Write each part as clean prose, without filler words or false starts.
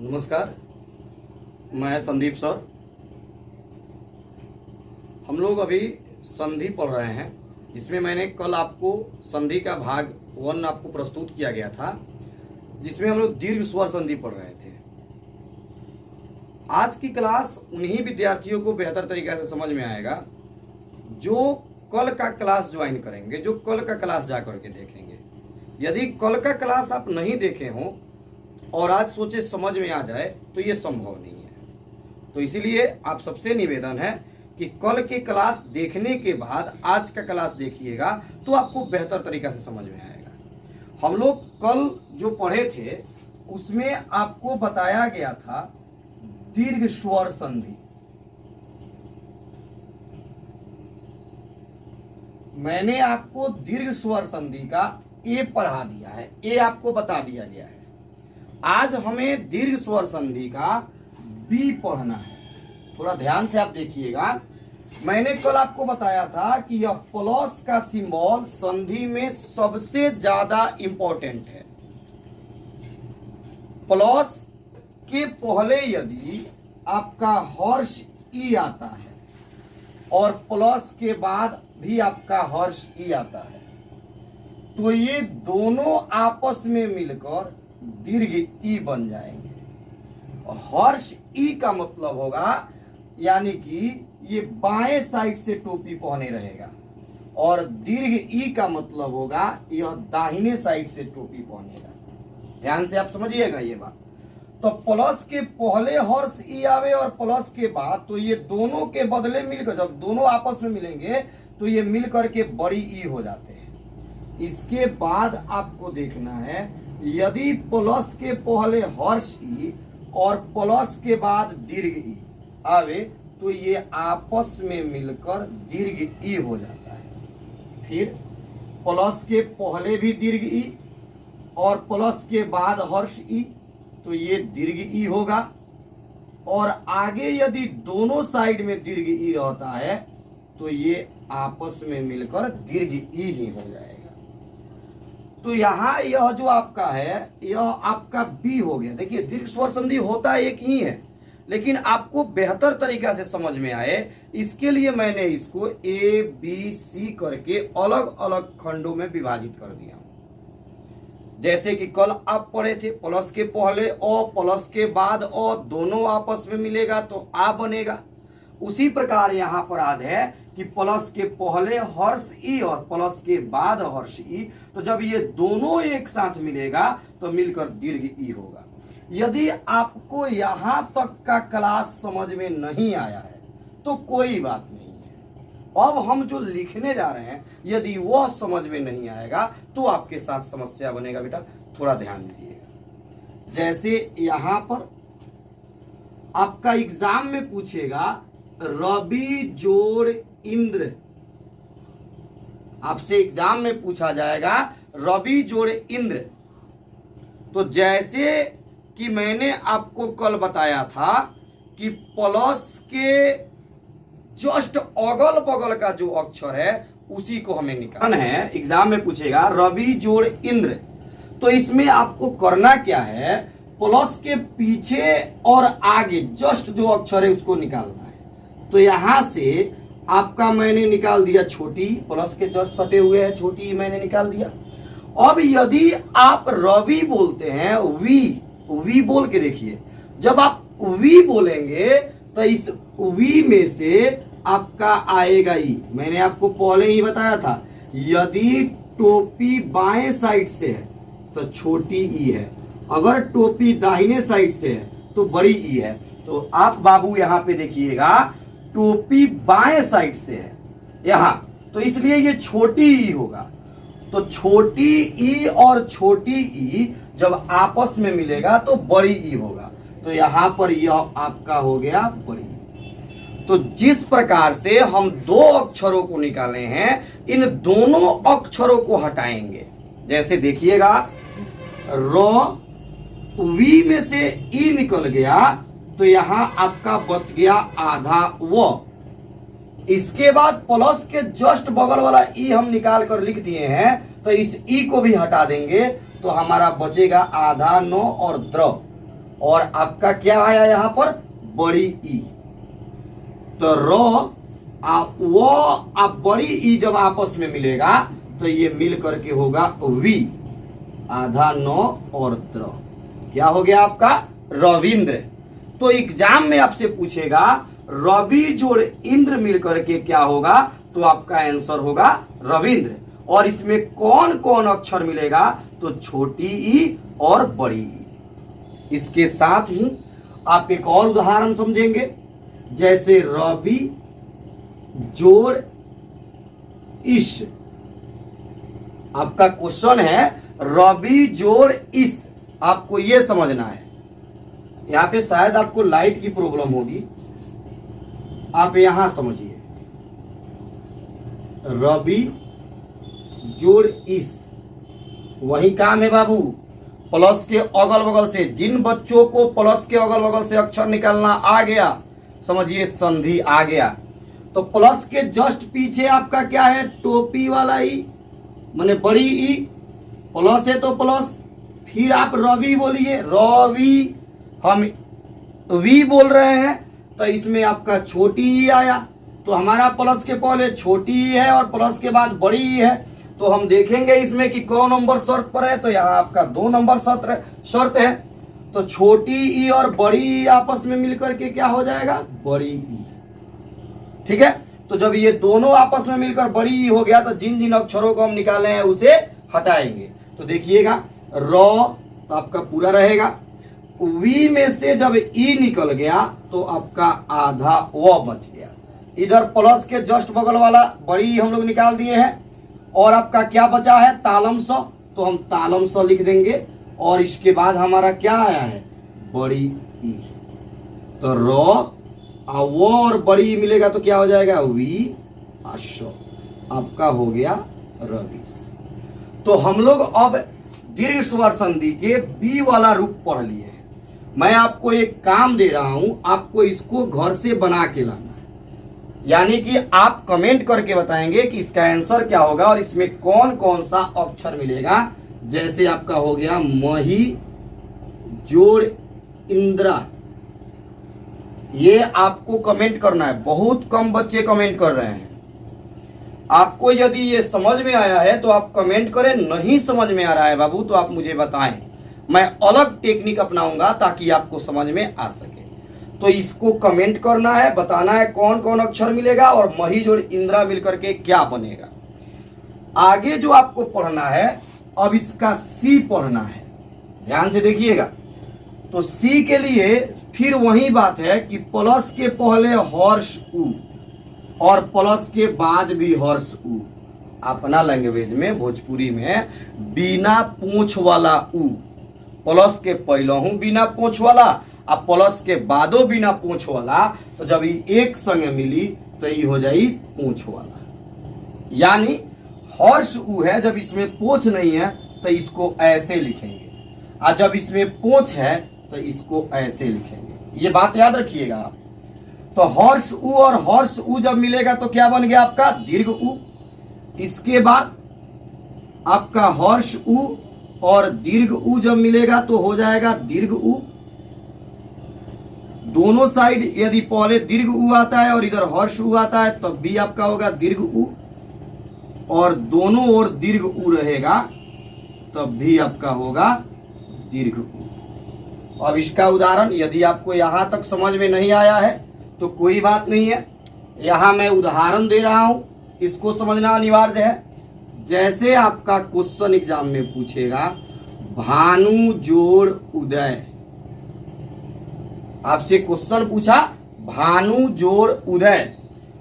नमस्कार, मैं संदीप सर। हम लोग अभी संधि पढ़ रहे हैं, जिसमें मैंने कल आपको संधि का भाग 1 आपको प्रस्तुत किया गया था, जिसमें हम लोग दीर्घ स्वर संधि पढ़ रहे थे। आज की क्लास उन्हीं विद्यार्थियों को बेहतर तरीके से समझ में आएगा जो कल का क्लास ज्वाइन करेंगे, जो कल का क्लास जा करके देखेंगे। यदि कल का क्लास आप नहीं देखे हों और आज सोचे समझ में आ जाए तो ये संभव नहीं है। तो इसीलिए आप सबसे निवेदन है कि कल की क्लास देखने के बाद आज का क्लास देखिएगा तो आपको बेहतर तरीका से समझ में आएगा। हम लोग कल जो पढ़े थे उसमें आपको बताया गया था दीर्घ स्वर संधि। मैंने आपको दीर्घ स्वर संधि का ए पढ़ा दिया है, ए आपको बता दिया गया है। आज हमें दीर्घ स्वर संधि का बी पढ़ना है। थोड़ा ध्यान से आप देखिएगा। मैंने कल आपको बताया था कि यह प्लस का सिंबल संधि में सबसे ज्यादा इंपॉर्टेंट है। प्लस के पहले यदि आपका हर्ष ई आता है और प्लस के बाद भी आपका हर्ष ई आता है तो ये दोनों आपस में मिलकर दीर्घ ई बन जाएंगे। हर्ष ई का मतलब होगा यानी कि ये बाएं साइड से टोपी पहने रहेगा, और दीर्घ ई का मतलब होगा यह दाहिने साइड से टोपी पहनेगा। ध्यान से आप समझिएगा ये बात। तो प्लस के पहले हर्ष ई आवे और प्लस के बाद, तो ये दोनों के बदले मिलकर, जब दोनों आपस में मिलेंगे तो ये मिलकर के बड़ी ई हो जाते हैं। इसके बाद आपको देखना है, यदि प्लस के पहले हर्ष ई और प्लस के बाद दीर्घ ई आवे तो ये आपस में मिलकर दीर्घ ई हो जाता है। फिर प्लस के पहले भी दीर्घ ई और प्लस के बाद हर्ष ई तो ये दीर्घ ई होगा, और आगे यदि दोनों साइड में दीर्घ ई रहता है तो ये आपस में मिलकर दीर्घ ई ही हो जाएगा। तो यहाँ यह जो आपका है यह आपका बी हो गया। देखिए दीर्घ स्वर संधि होता एक ही है, लेकिन आपको बेहतर तरीका से समझ में आए इसके लिए मैंने इसको ए बी सी करके अलग अलग खंडों में विभाजित कर दिया। जैसे कि कल आप पढ़े थे, प्लस के पहले ओ प्लस के बाद ओ दोनों आपस में मिलेगा तो आ बनेगा। उसी प्रकार यहाँ पर आज है कि प्लस के पहले हर्ष ई और प्लस के बाद हर्ष ई, तो जब ये दोनों एक साथ मिलेगा तो मिलकर दीर्घ ई होगा। यदि आपको यहां तक का क्लास समझ में नहीं आया है तो कोई बात नहीं है। अब हम जो लिखने जा रहे हैं यदि वह समझ में नहीं आएगा तो आपके साथ समस्या बनेगा। बेटा थोड़ा ध्यान दीजिएगा। जैसे यहां पर आपका एग्जाम में पूछेगा रवि जोड़ इंद्र, आपसे एग्जाम में पूछा जाएगा रवि जोड़ इंद्र। तो जैसे कि मैंने आपको कल बताया था कि प्लस के जस्ट अगल बगल का जो अक्षर है उसी को हमें निकालना है। एग्जाम में पूछेगा रवि जोड़ इंद्र, तो इसमें आपको करना क्या है, प्लस के पीछे और आगे जस्ट जो अक्षर है उसको निकालना है। तो यहां से आपका मैंने निकाल दिया छोटी, प्लस के जस्ट सटे हुए है छोटी मैंने निकाल दिया। अब यदि आप रवि बोलते हैं, वी बोल के देखिए, जब आप वी बोलेंगे तो इस वी में से आपका आएगा ई। मैंने आपको पहले ही बताया था, यदि टोपी बाएं साइड से है तो छोटी ई है, अगर टोपी दाहिने साइड से है तो बड़ी ई है। तो आप बाबू यहां पे देखिएगा टोपी बाएं साइड से है यहां, तो इसलिए ये छोटी ई होगा। तो छोटी ई और छोटी ई जब आपस में मिलेगा तो बड़ी ई होगा। तो यहां पर यह आपका हो गया बड़ी। तो जिस प्रकार से हम दो अक्षरों को निकाले हैं, इन दोनों अक्षरों को हटाएंगे। जैसे देखिएगा वी में से ई निकल गया तो यहां आपका बच गया आधा वो। इसके बाद प्लस के जस्ट बगल वाला ई हम निकाल कर लिख दिए हैं, तो इस ई को भी हटा देंगे तो हमारा बचेगा आधा नो और द्रव, और आपका क्या आया यहाँ पर बड़ी ई। तो वो आप बड़ी ई जब आपस में मिलेगा तो ये मिल करके होगा वी, आधा नौ और द्र, क्या हो गया आपका रविंद्र। तो एग्जाम में आपसे पूछेगा रवि जोड़ इंद्र मिल करके क्या होगा, तो आपका आंसर होगा रविंद्र। और इसमें कौन कौन अक्षर मिलेगा, तो छोटी ई और बड़ी ई। इसके साथ ही आप एक और उदाहरण समझेंगे, जैसे रवि जोड़ इश। आपका क्वेश्चन है रवि जोड़ इस, आपको यह समझना है। यहां पे शायद आपको लाइट की प्रॉब्लम होगी, आप यहां समझिए। रवि जोड़ इस, वही काम है बाबू। प्लस के अगल बगल से, जिन बच्चों को प्लस के अगल बगल से अक्षर निकालना आ गया, समझिए संधि आ गया। तो प्लस के जस्ट पीछे आपका क्या है, टोपी वाला ई, माने बड़ी ई। प्लस है तो प्लस, फिर आप रवि बोलिए, रवि। हम वी बोल रहे हैं तो इसमें आपका छोटी ई आया, तो हमारा प्लस के पहले छोटी ई है और प्लस के बाद बड़ी ई है। तो हम देखेंगे इसमें कि कौन नंबर शर्त पर है, तो यहाँ आपका 2 नंबर शर्त है। तो छोटी ई और बड़ी ई आपस में मिलकर के क्या हो जाएगा, बड़ी ई। ठीक है, तो जब ये दोनों आपस में मिलकर बड़ी ई हो गया, तो जिन जिन अक्षरों को हम निकाले हैं उसे हटाएंगे। तो देखिएगा तो आपका पूरा रहेगा। वी में से जब ई निकल गया तो आपका आधा व बच गया। इधर प्लस के जस्ट बगल वाला बड़ी हम लोग निकाल दिए हैं, और आपका क्या बचा है, तालम स। तो हम तालम स लिख देंगे, और इसके बाद हमारा क्या आया है, बड़ी ई। तो वो और बड़ी ई मिलेगा तो क्या हो जाएगा, वी आशो। आपका हो गया रवीश। तो हम लोग अब दीर्घ स्वर संधि के बी वाला रूप पढ़ लिए हैं। मैं आपको एक काम दे रहा हूं, आपको इसको घर से बना के लाना है। यानी कि आप कमेंट करके बताएंगे कि इसका आंसर क्या होगा और इसमें कौन कौन सा अक्षर मिलेगा। जैसे आपका हो गया मही जोड़ इंद्रा, ये आपको कमेंट करना है। बहुत कम बच्चे कमेंट कर रहे हैं। आपको यदि ये समझ में आया है तो आप कमेंट करें, नहीं समझ में आ रहा है बाबू तो आप मुझे बताएं, मैं अलग टेक्निक अपनाऊंगा ताकि आपको समझ में आ सके। तो इसको कमेंट करना है, बताना है कौन कौन अक्षर मिलेगा और मही जोड़ इंद्रा मिलकर के क्या बनेगा। आगे जो आपको पढ़ना है, अब इसका सी पढ़ना है, ध्यान से देखिएगा। तो सी के लिए फिर वही बात है कि प्लस के पहले हर्ष उ और प्लस के बाद भी हर्ष उ। अपना लैंग्वेज में भोजपुरी में बिना पूंछ वाला उ, प्लस के पहलहू बिना पूंछ वाला और प्लस के बादो बिना पूंछ वाला। तो जब ये एक संग मिली तो ये हो जाई पूंछ वाला। यानी हर्ष उ है, जब इसमें पूंछ नहीं है तो इसको ऐसे लिखेंगे, और जब इसमें पूंछ है तो इसको ऐसे लिखेंगे। ये बात याद रखिएगा आप। तो हर्ष उ और हर्ष उ जब मिलेगा तो क्या बन गया आपका दीर्घ उ। इसके बाद आपका हर्ष उ और दीर्घ उ जब मिलेगा तो हो जाएगा दीर्घ उ। दोनों साइड यदि पहले दीर्घ उ आता है और इधर हर्ष उ आता है तब भी आपका होगा दीर्घ उ, और दोनों ओर दीर्घ उ रहेगा तब भी आपका होगा दीर्घ उ। अब इसका उदाहरण, यदि आपको यहां तक समझ में नहीं आया है तो कोई बात नहीं है, यहां मैं उदाहरण दे रहा हूं, इसको समझना अनिवार्य है। जैसे आपका क्वेश्चन एग्जाम में पूछेगा भानु जोड़ उदय, आपसे क्वेश्चन पूछा भानु जोड़ उदय,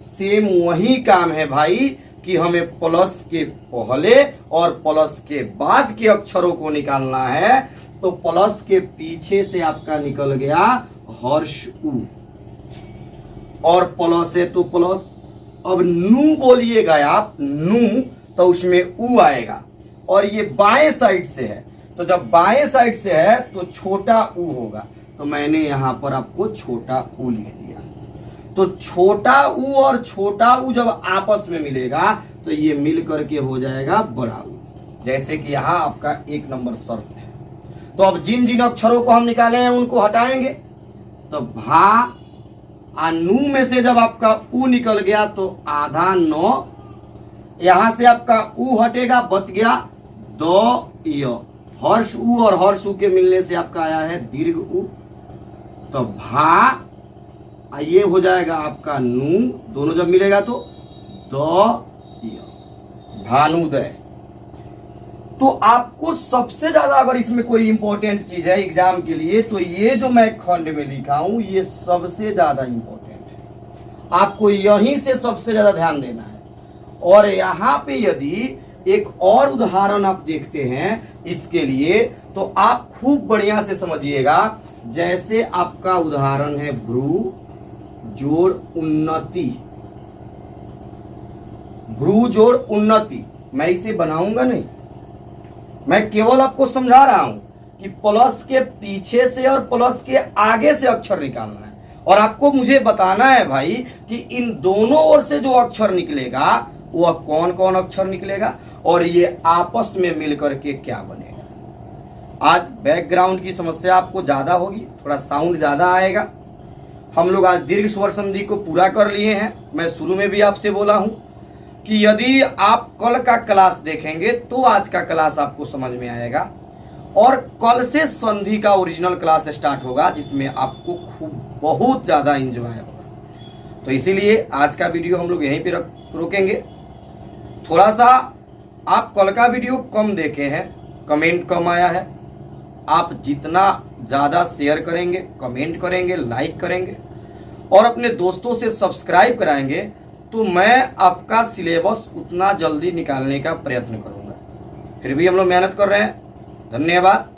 सेम वही काम है भाई कि हमें प्लस के पहले और प्लस के बाद के अक्षरों को निकालना है। तो प्लस के पीछे से आपका निकल गया हर्ष उ, और प्लस है तो प्लस। अब नू बोलिएगा आप, नू, तो उसमें उ आएगा, और ये बाएं साइड से है, तो जब बाएं साइड से है तो छोटा उ होगा। तो मैंने यहां पर आपको छोटा उ लिख दिया। तो छोटा उ और छोटा उ जब आपस में मिलेगा तो ये मिल करके हो जाएगा बड़ा उ। जैसे कि यहां आपका 1 नंबर शर्त है। तो अब जिन जिन अक्षरों को हम निकाले हैं उनको हटाएंगे। तो भा आ नू में से जब आपका ऊ निकल गया तो आधा नौ, यहां से आपका ऊ हटेगा, बच गया दो य। हर्ष ऊ और हर्ष ऊ के मिलने से आपका आया है दीर्घ ऊ। तो भा ये हो जाएगा आपका नू, दोनों जब मिलेगा तो दो य, भानुदय। तो आपको सबसे ज्यादा अगर इसमें कोई इंपॉर्टेंट चीज है एग्जाम के लिए तो ये जो मैं खंड में लिखा हूं ये सबसे ज्यादा इंपॉर्टेंट है, आपको यहीं से सबसे ज्यादा ध्यान देना है। और यहां पे यदि एक और उदाहरण आप देखते हैं इसके लिए तो आप खूब बढ़िया से समझिएगा। जैसे आपका उदाहरण है भ्रू जोड़ उन्नति, भ्रू जोड़ उन्नति। मैं इसे बनाऊंगा नहीं, मैं केवल आपको समझा रहा हूं कि प्लस के पीछे से और प्लस के आगे से अक्षर निकालना है। और आपको मुझे बताना है भाई कि इन दोनों ओर से जो अक्षर निकलेगा वह कौन कौन अक्षर निकलेगा और ये आपस में मिलकर के क्या बनेगा। आज बैकग्राउंड की समस्या आपको ज्यादा होगी, थोड़ा साउंड ज्यादा आएगा। हम लोग आज दीर्घ स्वर संधि को पूरा कर लिए हैं। मैं शुरू में भी आपसे बोला हूं कि यदि आप कल का क्लास देखेंगे तो आज का क्लास आपको समझ में आएगा। और कल से संधि का ओरिजिनल क्लास स्टार्ट होगा जिसमें आपको खूब बहुत ज्यादा एंजॉय होगा। तो इसीलिए आज का वीडियो हम लोग यहीं पे रोकेंगे। थोड़ा सा आप कल का वीडियो कम देखे हैं, कमेंट कम आया है। आप जितना ज्यादा शेयर करेंगे, कमेंट करेंगे, लाइक करेंगे और अपने दोस्तों से सब्सक्राइब कराएंगे तो मैं आपका सिलेबस उतना जल्दी निकालने का प्रयत्न करूंगा। फिर भी हम लोग मेहनत कर रहे हैं। धन्यवाद।